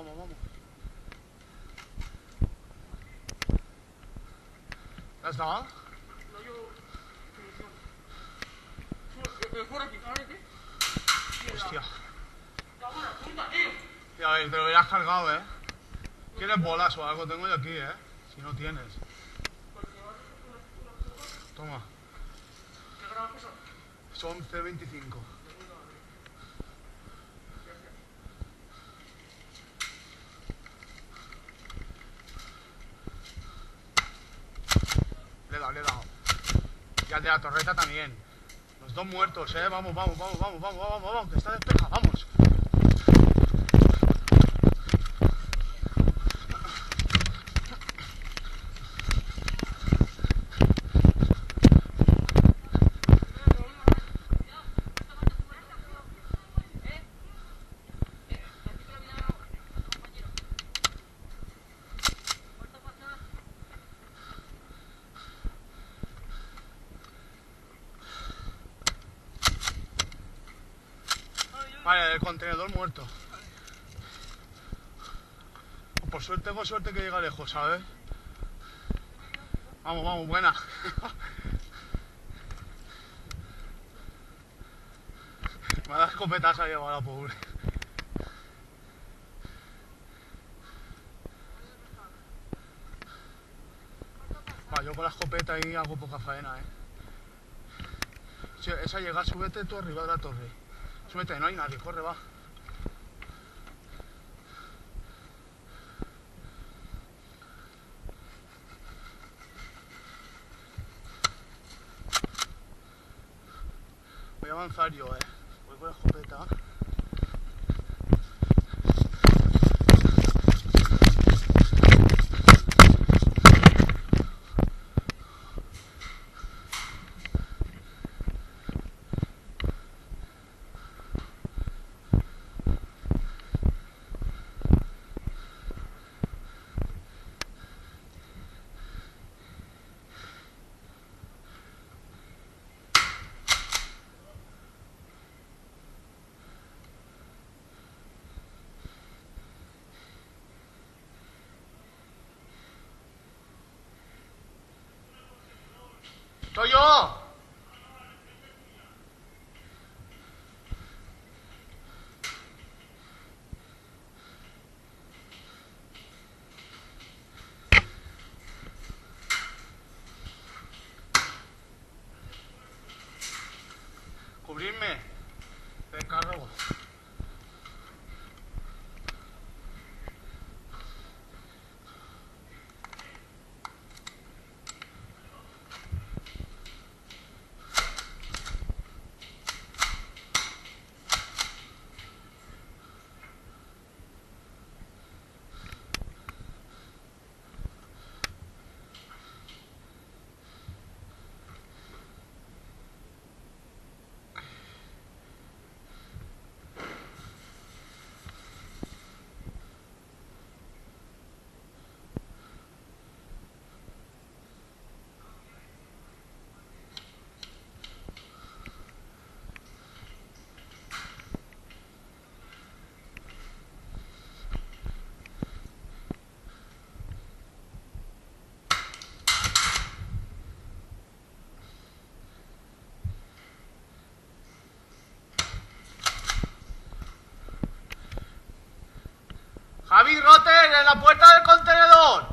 vamos, vamos. ¿Ya está? No, yo... Por aquí, ¿sabes qué? Hostia. ¡Cago en la puta, tío! Ya ves, te lo hubieras cargado, ¿Quieres bolas o algo? Tengo yo aquí, Si no tienes. Toma. ¿Qué gramos son? Son C25. Le he dado. Y al de la torreta también. Los dos muertos, Vamos, que está despejado, vamos. Vale, el contenedor muerto. Por suerte, tengo suerte que llega lejos, ¿sabes? Vamos, buena. Me ha dado escopetas a llevar a la pobre. Va, yo con la escopeta ahí hago poca faena, Si esa llega, súbete tú arriba de la torre. Súbete, no hay nadie, corre, va. Voy a avanzar yo, Voy con la escopeta. ¡Soy yo! Cubrirme. Te cargo. Javi Rotter, en la puerta del contenedor.